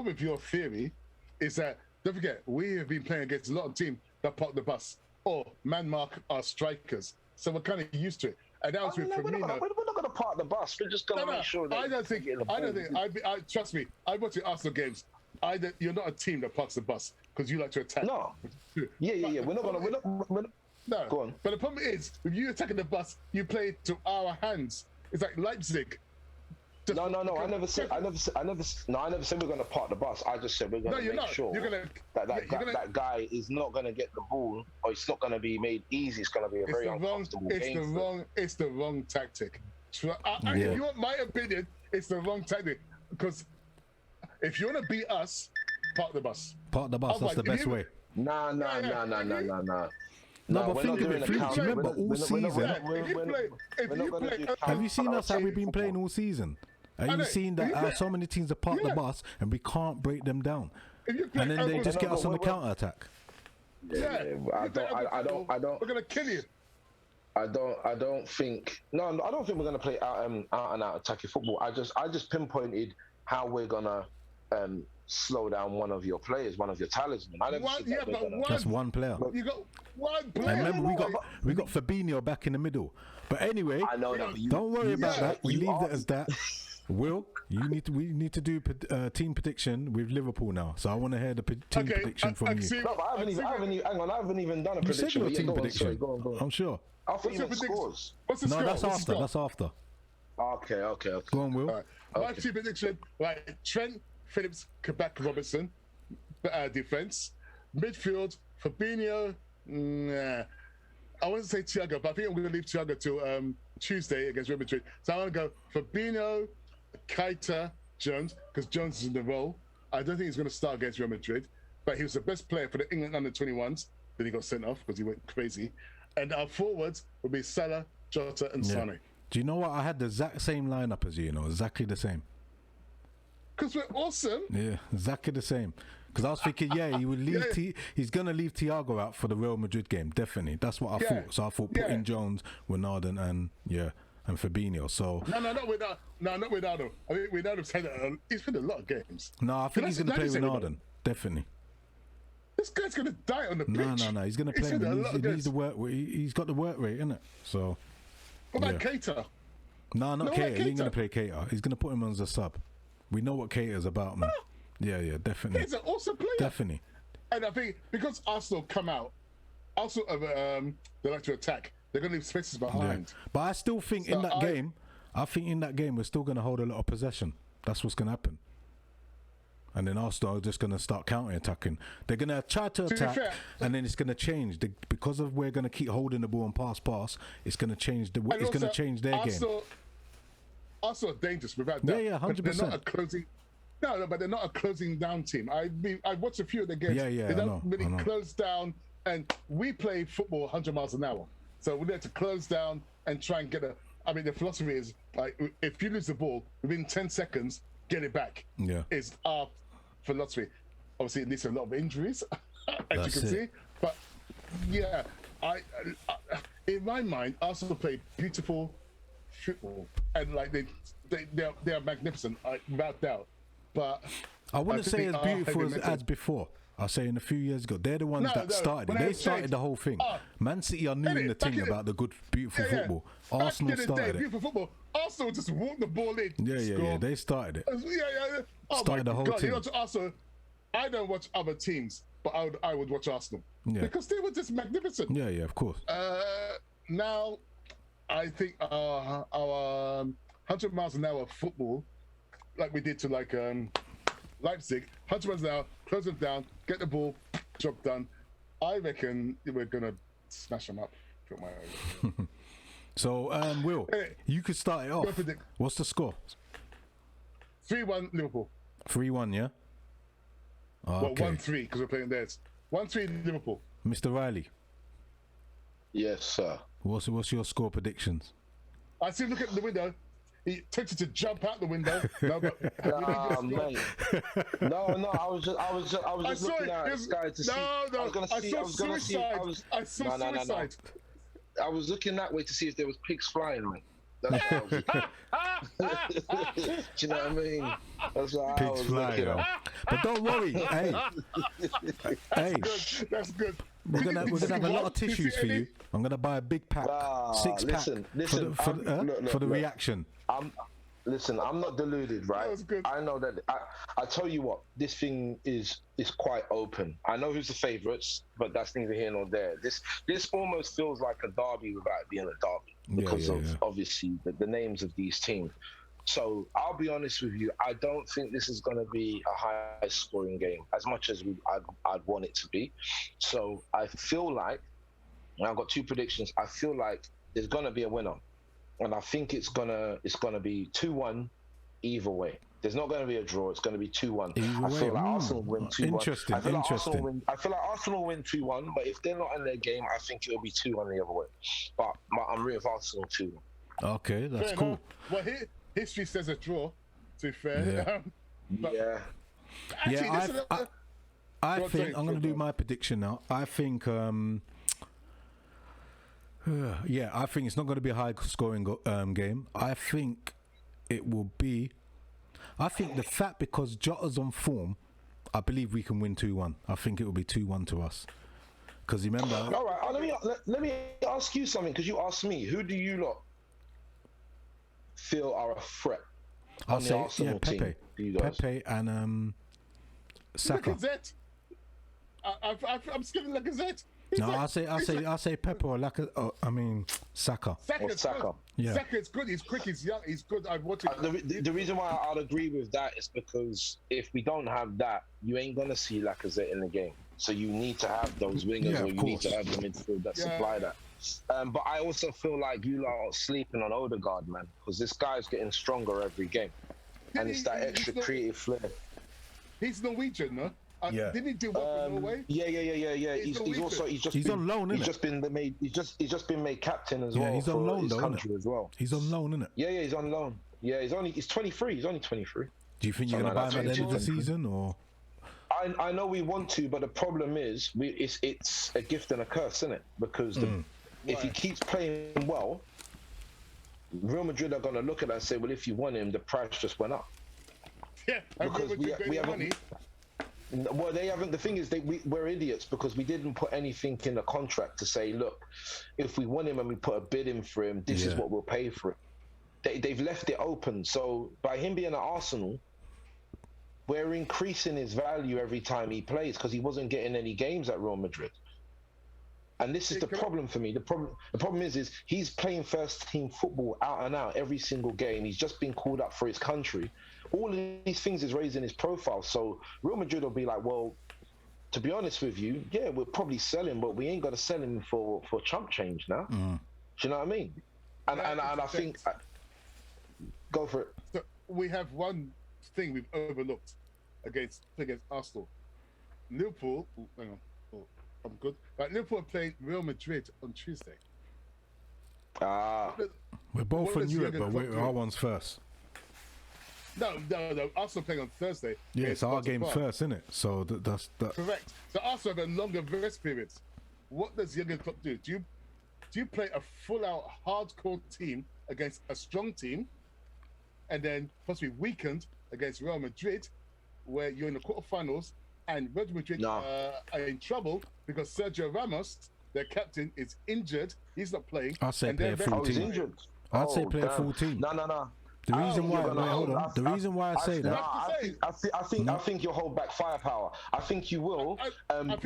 with your theory is that, don't forget, we have been playing against a lot of teams that park the bus or man mark our strikers, so we're kind of used to it. And that was with Firmino. We're not going to park the bus. We're just going to make sure that. I don't think. Trust me. I watch the Arsenal games. You're not a team that parks the bus because you like to attack. No. Yeah. We're not going to. No. Go on. But the problem is, if you attacking the bus, you play to our hands. It's like Leipzig. No. I never said we're going to park the bus. I just said we're going to make sure that guy is not going to get the ball, or it's not going to be made easy. It's going to be a very uncomfortable game. It's the wrong tactic. If you want my opinion, it's the wrong tactic, because if you want to beat us, park the bus. Park the bus. That's the best way. Nah. No, but think of it, Fleets. Remember, all season. Have you seen us how we've been playing all season? Have you seen that so many teams have parked the bus and we can't break them down? And then they just get us on the counter attack. I don't. We're gonna kill you. I don't think we're gonna play out and out attacking football. I just pinpointed how we're gonna slow down one of your players, one of your talisman. That's one player. You got one player. And remember, we got Fabinho back in the middle. But anyway, I know that. Don't worry about that. We leave that as that. Will, we need to do team prediction with Liverpool now. So I want to hear the team prediction from you. No, but I haven't even done a prediction. You said your team prediction. Go on. I'm sure. I thought you scores. What's the score? That's after. Okay. Go on, Will. Right. My team prediction: Trent, Phillips, Quebec, Robertson, defense, midfield, Fabinho. I wouldn't say Thiago, but I think I'm going to leave Thiago till Tuesday against Real Madrid. So I'm going to go Fabinho, Keita, Jones, because Jones is in the role. I don't think he's going to start against Real Madrid, but he was the best player for the England under-21s. Then he got sent off because he went crazy. And our forwards will be Salah, Jota, and Sane. Do you know what? I had the exact same lineup as you. Exactly the same. Because we're awesome. Yeah, exactly the same. Because I was thinking, he would leave. He's gonna leave Thiago out for the Real Madrid game, definitely. That's what I thought. So I thought put in Jones, Wijnaldum, and Fabinho. So not without. No, not Wijnaldum. I mean, Wijnaldum's he's played a lot of games. No, I think he's gonna play Wijnaldum, definitely. This guy's gonna die on the pitch. No. He's gonna play him. He needs the work. He's got the work rate, isn't it? So. What about Keita? No, not Keita. He ain't gonna play Keita. He's gonna put him on as a sub. We know what Keita's about, man. Yeah, definitely. He's an awesome player. Definitely. And I think because Arsenal come out, they like to attack. They're going to leave spaces behind. Yeah. But I still think in that game, we're still going to hold a lot of possession. That's what's going to happen. And then Arsenal are just going to start counter-attacking. They're going to try to attack, and then it's going to change. Because of we're going to keep holding the ball and pass, it's going to change it's going to change their game. Arsenal are dangerous without doubt. Yeah, 100%. They're not a closing. No, but they're not a closing down team. I watched a few of the games. They don't really close down, and we play football 100 miles an hour. So we need to close down and try and get the philosophy is like if you lose the ball within 10 seconds, get it back. Yeah, is our philosophy. Obviously, it needs a lot of injuries, as you can see. But yeah, I in my mind, Arsenal played beautiful football, and like they are magnificent, without doubt. But I wouldn't say as beautiful as before. I'll say in a few years ago, they're the ones that started it. They started the whole thing. Man City are new in the thing about the good, beautiful football. Arsenal started it. Beautiful football. Arsenal just walked the ball in. Yeah. They started it. Started the whole thing. You know, Arsenal, I don't watch other teams, but I would watch Arsenal because they were just magnificent. Yeah, of course. Now, I think our 100 miles an hour football, like we did to Leipzig, 100 miles an hour, close them down, get the ball, job done. I reckon we're gonna smash them up. So, Will, you could start it off. What's the score? 3-1 Liverpool. 3-1, yeah? Okay. Well, 1-3 because we're playing theirs. 1-3 Liverpool. Mr. Riley. Yes, sir. What's your score predictions? I see. Look at the window. He tempted to jump out the window. No, but mate. No. I was just looking at the sky to see. I saw suicide. I was looking that way to see if there was pigs flying, mate. That's what I was looking at. Do you know what I mean? That's what pigs I was flying, looking at. But don't worry, That's good. We're gonna have a lot of tissues for you. I'm gonna buy a big pack, 6 pack for the reaction. Listen, I'm not deluded, right? I know that. I tell you what, this thing is quite open. I know who's the favourites, but that's neither here nor there. This almost feels like a derby without being a derby because of obviously the names of these teams. So I'll be honest with you, I don't think this is going to be a high-scoring game as much as I'd want it to be. So I feel like, and I've got 2 predictions. I feel like there's going to be a winner. And I think it's gonna be 2-1 either way. There's not going to be a draw. It's going to be 2-1. I feel like Arsenal win 2-1. Interesting. I feel like Arsenal win 2-1. But if they're not in their game, I think it'll be 2-1 the other way. But I'm with Arsenal 2-1. Okay, that's fair cool. Enough. Well, history says a draw. To be fair. I think I'm going to do my prediction now. I think. I think it's not going to be a high-scoring game. I think it will be. I think the fact because Jota's on form, I believe we can win 2-1. I think it will be 2-1 to us. Because remember. All right. Let me ask you something. Because you asked me, who do you lot feel are a threat? I'll say Pepe. Pepe and Saka. Lacazette. I'm skipping Lacazette. No, I'll say Pepe or Saka. Saka. Yeah. Saka is good. He's quick. He's young. He's good. I've watched it. The reason why I'd agree with that is because if we don't have that, you ain't gonna see Lacazette in the game. So you need to have those wingers, or you need to have the midfield that supply that. But I also feel like you lot are sleeping on Odegaard, man, because this guy's getting stronger every game, and it's that extra creative flair. He's Norwegian, no? Didn't he do well for Norway? Yeah. He's on loan, isn't it? He's just been made captain as well. He's on loan his country as well. He's on loan, isn't it? Yeah, he's on loan. Yeah, he's 23. He's only 23. Do you think you're gonna buy him at the end of the season, or? I know we want to, but the problem is it's a gift and a curse, isn't it? Because if he keeps playing well, Real Madrid are going to look at that and say, well, if you want him, the price just went up. Yeah, because we haven't. Money. Well, they haven't. The thing is, we're idiots because we didn't put anything in the contract to say, look, if we want him and we put a bid in for him, this is what we'll pay for it. They've left it open. So by him being at Arsenal, we're increasing his value every time he plays because he wasn't getting any games at Real Madrid. And this is the problem for me. The problem is he's playing first team football out and out every single game. He's just been called up for his country. all of these things is raising his profile. So Real Madrid will be like, well, to be honest with you, yeah, we're probably selling, but we ain't got to sell him for chump change now. Do you know what I mean? And I think, go for it. So we have one thing we've overlooked against Arsenal. Liverpool, hang on, I'm good. Right, Liverpool played Real Madrid on Tuesday. We're both in Europe, but our one's first. No. Arsenal playing on Thursday. Yeah, it's our game first, isn't it? So that's correct. So Arsenal have a longer rest periods. What does Jurgen Klopp do? Do you play a full-out hardcore team against a strong team, and then possibly weakened against Real Madrid, where you're in the quarterfinals, and Real Madrid are in trouble because Sergio Ramos, their captain, is injured. He's not playing. I'd say play a full team. He's injured. I'd say play a full team. No. The reason why, hold on. The reason why I say that. I think you'll hold back firepower. I think you will,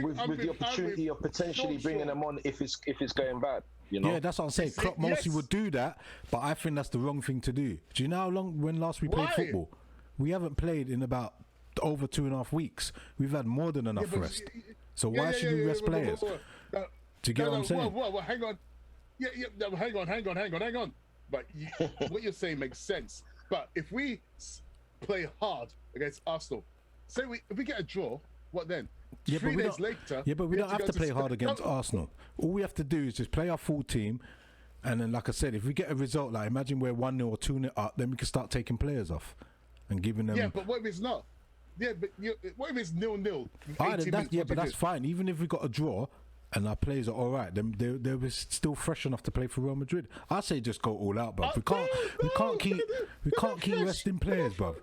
with the opportunity of potentially bringing them on if it's going bad. You know? Yeah, that's what I'm saying. Klopp mostly would do that, but I think that's the wrong thing to do. Do you know how long when last we played football? We haven't played in about over 2.5 weeks. We've had more than enough rest. So why should we rest players? Do you get what I'm saying? Well, hang on. Hang on. But what you're saying makes sense. But if we play hard against Arsenal, say if we get a draw, what then? Yeah, 3 days later. Yeah, but we don't have to play hard against Arsenal. All we have to do is just play our full team, and then, like I said, if we get a result, like imagine we're 1-0 or 2-0 up, then we can start taking players off and giving them. Yeah, but what if it's not? Yeah, but what if it's 0-0? But that's fine. Even if we got a draw and our players are all right, then they were still fresh enough to play for Real Madrid. I say just go all out, bro. We can't keep resting players, bro.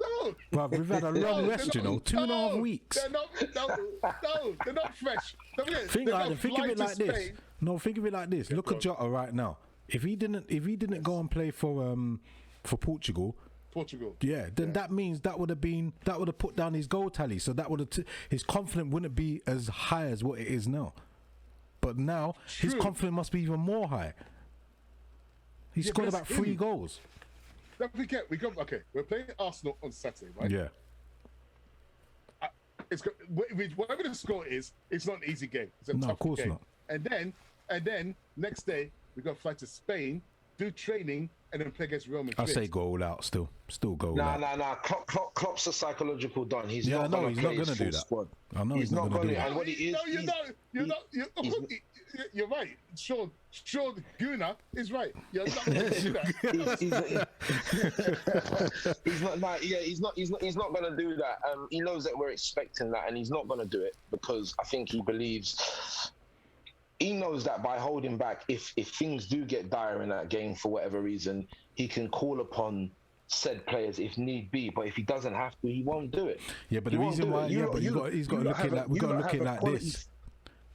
Bro, we've had a long rest, you know, 2.5 weeks. They're not fresh. Think of it like this. No, think of it like this. Look at Jota right now. If he didn't go and play for Portugal. Yeah, then that means that would have put down his goal tally. So that would have his confidence wouldn't be as high as what it is now. But now his confidence must be even more high. He scored about 3 goals. Don't forget, we're playing Arsenal on Saturday, right? Yeah. Whatever the score is, it's not an easy game. It's a tough of course game. not. And then next day we got to fly to Spain, do training, and then play against Real Madrid. I say go all out still go all out. Nah. Klopp's a psychological don. He's not going to do that. Squad. I know he's not going to do that. And what he is, you're right. Shawn Guna is right. You're not going to do that. He's not going to do that. He knows that we're expecting that, and he's not going to do it because I think he believes. He knows that by holding back, if things do get dire in that game for whatever reason, he can call upon said players if need be. But if he doesn't have to, he won't do it. Yeah, but the reason why, he's got to look at we got to look at like this.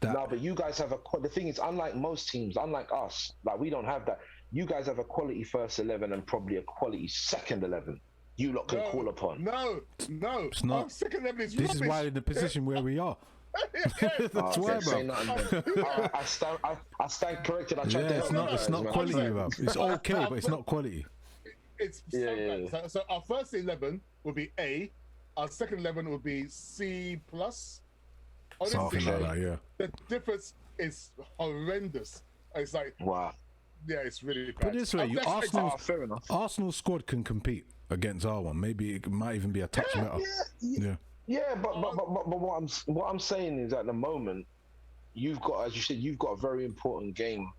No, but you guys have the thing is, unlike most teams, unlike us, like we don't have that. You guys have a quality first 11 and probably a quality second 11. You lot can call upon. No, it's not. Our second 11 is this rubbish. Is why in the position where we are. That's why, bro. I stand corrected. It's not quality, bro. It's okay, but it's not quality. So our first 11 would be A. Our second 11 would be C+. Something like that, yeah. The difference is horrendous. It's like wow. Yeah, it's really bad. Put it this way, Arsenal's squad can compete against our one. Maybe it might even be a touch better. Yeah, but what I'm saying is at the moment, you've got, as you said, you've got a very important game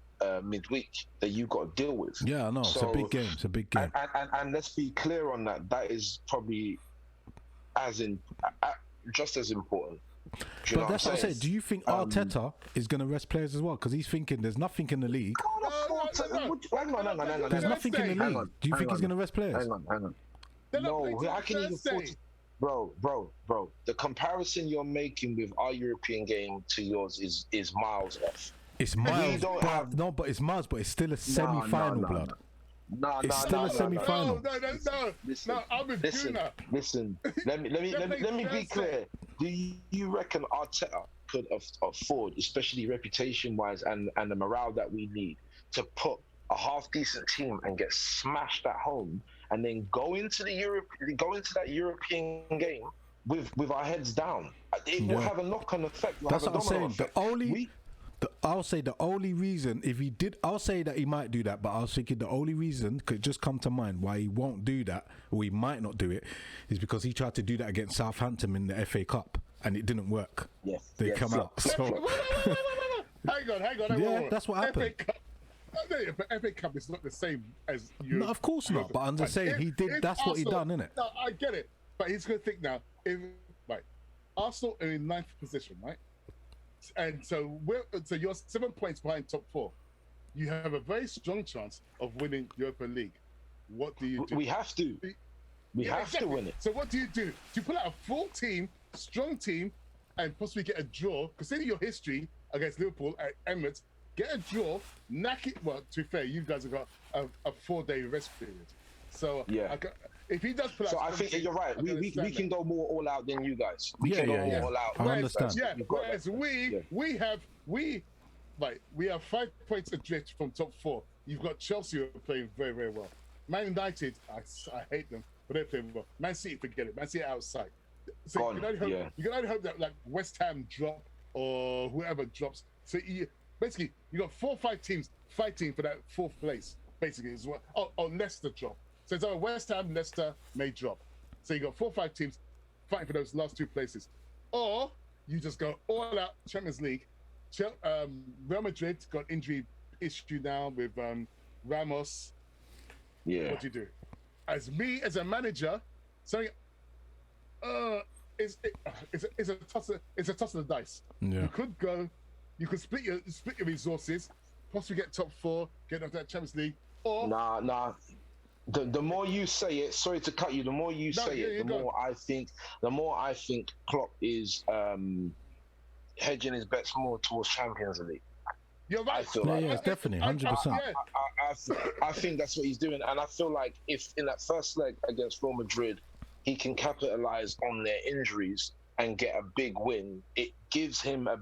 midweek that you've got to deal with. Yeah, I know. It's a big game. It's a big game. And let's be clear on that. That is probably just as important. But that's what I said. Do you think Arteta is going to rest players as well? Because he's thinking there's nothing in the league. Hang on. There's nothing in the league. Do you think he's going to rest players? Hang on. No, how can you afford? Bro, the comparison you're making with our European game to yours is miles off. It's miles, but it's miles, but it's still a semi-final, blood. It's still a semi-final. No. I'm with Guna. Listen. Let me be clear. Do you reckon Arteta could afford, especially reputation-wise and the morale that we need, to put a half-decent team and get smashed at home and then go into that European game with our heads down. It will have a knock-on effect. That's what I'm saying. I'll say the only reason, if he did, I'll say that he might do that, but I was thinking the only reason could just come to mind why he won't do that, or he might not do it, is because he tried to do that against Southampton in the FA Cup and it didn't work. Yes, they come out. So hang on. Yeah, that's what happened. But FA Cup is not the same as you. No, of course not. But I'm just saying he did. That's what he done, innit? No, I get it. But he's going to think now. Arsenal are in 9th position, right? And so you're 7 points behind top 4. You have a very strong chance of winning Europa League. What do you do? We have to. We have to win it. So what do? Do you pull out a full team, strong team, and possibly get a draw? Consider your history against Liverpool at Emirates. Get a draw, knack it. Well, to be fair, you guys have got a 4-day rest period. So yeah. If he does pull out, so I think you're right. We can go more all out than you guys. We can go more all out. I understand. Yeah. Whereas we have 5 points adrift from top 4. You've got Chelsea who are playing very, very well. Man United, I hate them, but they're playing well. Man City, forget it. Man City outside. So you can only hope that like West Ham drop or whoever drops. So you got 4 or 5 teams fighting for that 4th place, basically as well. Or Leicester drop. So it's West Ham, Leicester may drop. So you got 4 or 5 teams fighting for those last 2 places. Or you just go all out Champions League. Real Madrid got injury issue now with Ramos. Yeah. What do you do? As a manager, something it's a toss of the dice. Yeah. You could split your resources, possibly get top 4, get into that Champions League, or nah. The more you say it, sorry to cut you. The more you say it, the more I think Klopp is hedging his bets more towards Champions League. You're right. Definitely, 100%. I think that's what he's doing, and I feel like if in that first leg against Real Madrid, he can capitalize on their injuries and get a big win, it gives him a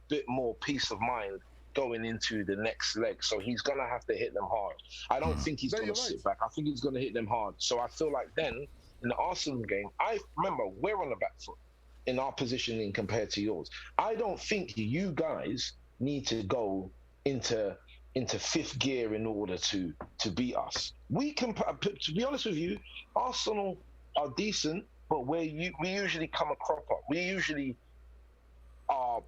bit more peace of mind going into the next leg. So he's going to have to hit them hard. I don't think he's going to sit back. I think he's going to hit them hard. So I feel like then, in the Arsenal game, I remember we're on the back foot in our positioning compared to yours. I don't think you guys need to go into 5th gear in order to beat us. We can, to be honest with you, Arsenal are decent, but we usually come a crop up. We usually are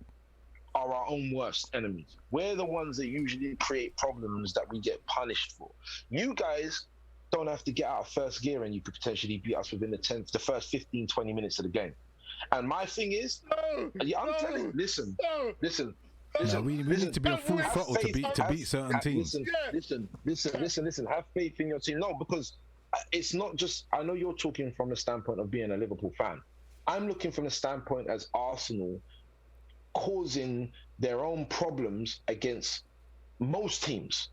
our own worst enemies. We're the ones that usually create problems that we get punished for. You guys don't have to get out of 1st gear and you could potentially beat us within the first 15, 20 minutes of the game. And my thing is, I'm telling you, listen. We need to be on full throttle to beat certain teams. Listen. Have faith in your team. No, because it's not just. I know you're talking from the standpoint of being a Liverpool fan. I'm looking from the standpoint as Arsenal causing their own problems against most teams.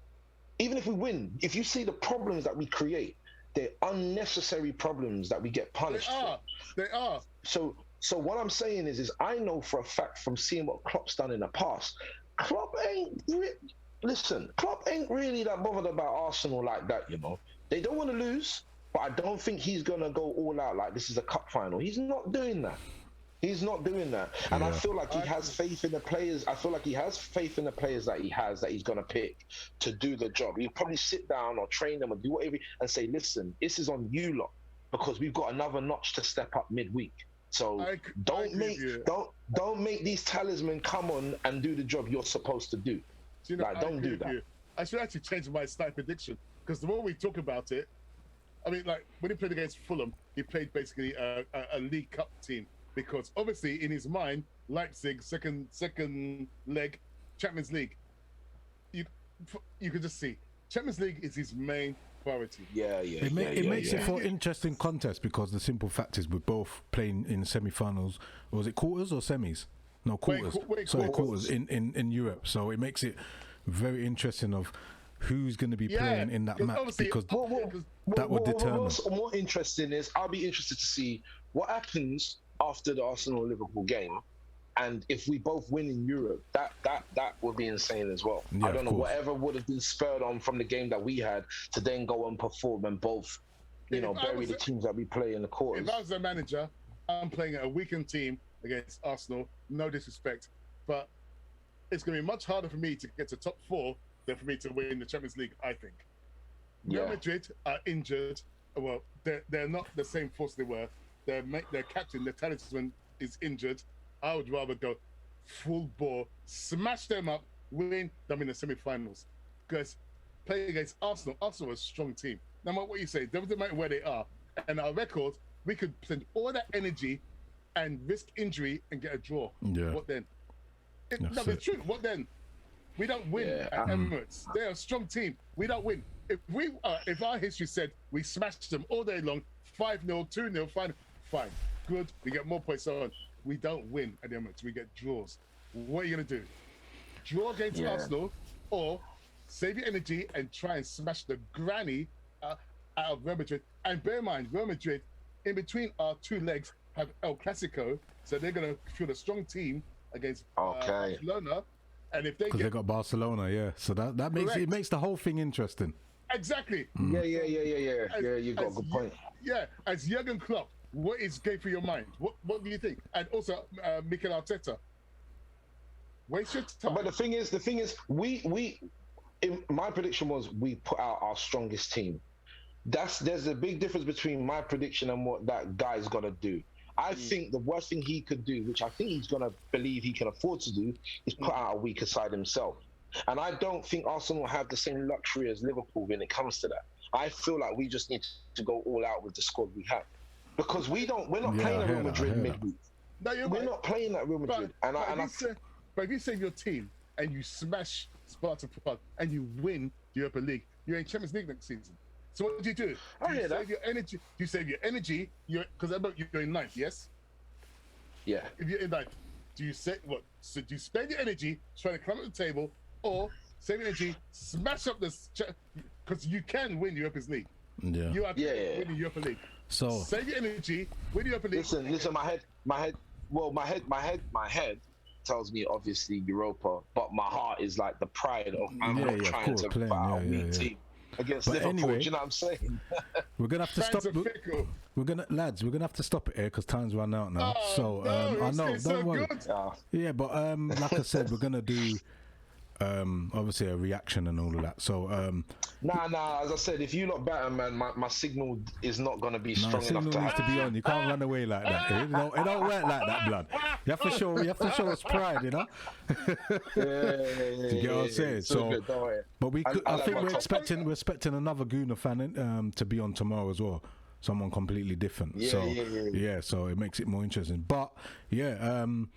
Even if we win, if you see the problems that we create, they're unnecessary problems that we get punished for. They are. So what I'm saying is I know for a fact from seeing what Klopp's done in the past, Klopp ain't really that bothered about Arsenal like that, you know. They don't want to lose, but I don't think he's going to go all out like this is a cup final. He's not doing that. And I feel like he has faith in the players. I feel like he has faith in the players that he's going to pick to do the job. He'll probably sit down or train them or do whatever and say, listen, this is on you lot because we've got another notch to step up midweek. So don't make these talismen come on and do the job you're supposed to do. Don't do that. I should actually change my slight prediction because the more we talk about it, I mean, like when he played against Fulham, he played basically a League Cup team because obviously in his mind, Leipzig second leg, Champions League. You can just see Champions League is his main priority. It makes it for interesting contest because the simple fact is we're both playing in semi-finals. Was it quarters or semis? No, quarters. Quarters in Europe. So it makes it very interesting of who's going to be playing in that match because that would determine. What's more interesting is I'll be interested to see what happens after the Arsenal-Liverpool game. And if we both win in Europe, that would be insane as well. I don't know, whatever would have been spurred on from the game that we had to then go and perform and both bury the teams that we play in the quarters. If I was a manager, I'm playing a weakened team against Arsenal. No disrespect, but it's going to be much harder for me to get to top 4 than for me to win the Champions League, I think. Real Madrid are injured. Well, they're not the same force they were. Their captain, their talisman, is injured. I would rather go full bore, smash them up, win them in the semi-finals. Because playing against Arsenal are a strong team. No matter what you say, doesn't matter where they are. And our record, we could spend all that energy and risk injury and get a draw. Yeah. What then? It's true. What then? We don't win at Emirates. They're a strong team. We don't win. If our history said we smashed them all day long, 5-0, 2-0, fine, good. We get more points on. We don't win at the Emirates. We get draws. What are you gonna do? Draw against Arsenal, or save your energy and try and smash the granny out of Real Madrid? And bear in mind, Real Madrid, in between our 2 legs, have El Clasico, so they're gonna feel a strong team against Barcelona. And if they got Barcelona, so that makes the whole thing interesting. Exactly. Yeah. You got a good point. As Jurgen Klopp, what is going through your mind? What do you think? And also, Mikel Arteta, waste your time. But the thing is, we my prediction was we put out our strongest team. There's a big difference between my prediction and what that guy's gonna do. I think the worst thing he could do, which I think he's gonna believe he can afford to do, is put out a weaker side himself. And I don't think Arsenal have the same luxury as Liverpool when it comes to that. I feel like we just need to go all out with the squad we have, because we're not playing at Real Madrid midweek. No, we're not playing at Real Madrid. But if you save your team and you smash Sparta Prague and you win the Europa League, you're in Champions League next season. So what do you do? You save your energy. Because you're in 9th, yes? Yeah. If you're in 9th, do you say what? So do you spend your energy trying to climb up the table, or save energy, smash up this? Because you can win the Europa League. Yeah. You are win the Europa League. So save your energy, win the Europa League. Listen. My head tells me obviously Europa, but my heart is like the pride of I'm not trying to put out a weak team against Liverpool. Anyway, do you know what I'm saying? We're gonna have to stop. We're gonna have to stop it here because time's run out now. I know. Don't worry. Yeah, but like I said, we're gonna do obviously a reaction and all of that. So nah. As I said, if you not better, man, my signal is not gonna be strong enough to needs to be on. You can't run away like that. It don't work like that, blood. You have to show us pride, you know. You get what I'm saying? So, good, but I think we're expecting another Gooner fan to be on tomorrow as well. Someone completely different. So it makes it more interesting. But Mr.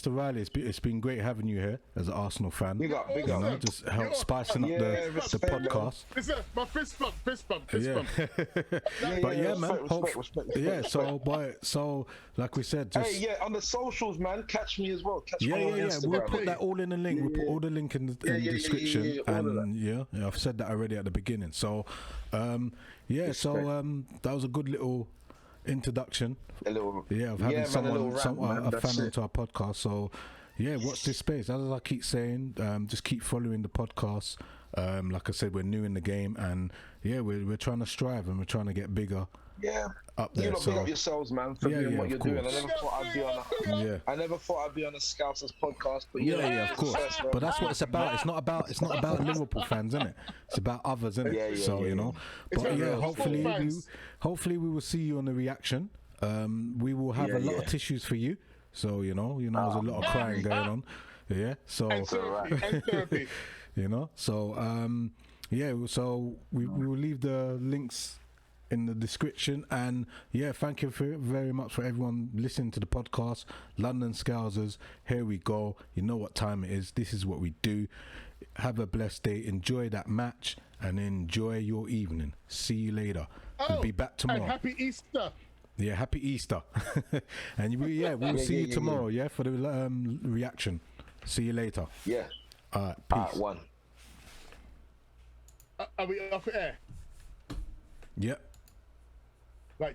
Riley, it's been great having you here as an Arsenal fan. Big up. Just help spicing up the podcast. It's my fist bump. But man. So like we said, just on the socials, man. Catch me as well. Catch me on Instagram. We'll put that all in the link. We'll put all the link in the description. And I've said that already at the beginning. So that was a good little introduction. Of having a fan onto our podcast. So watch this space. As I keep saying, just keep following the podcast. Like I said, we're new in the game, and we're trying to strive and we're trying to get bigger. Up there. You big up yourselves, man, for doing what you're doing. I never thought I'd be on a Scousers podcast, but of course. But that's what it's about. It's not about Liverpool fans, isn't it? It's about others, isn't it? You know. But hopefully we will see you on the reaction. We will have a lot of tissues for you. So you know, there's a lot of crying going on. Yeah. So and therapy. You know. So so we will leave the links in the description, and thank you very much for everyone listening to the podcast. London Scousers, here we go. You know what time it is. This is what we do. Have a blessed day. Enjoy that match and enjoy your evening. See you later. We'll be back tomorrow. And happy Easter. Yeah, happy Easter. And we'll see you tomorrow. For the reaction. See you later. All right, peace. One. Are we off air? Yep. Right.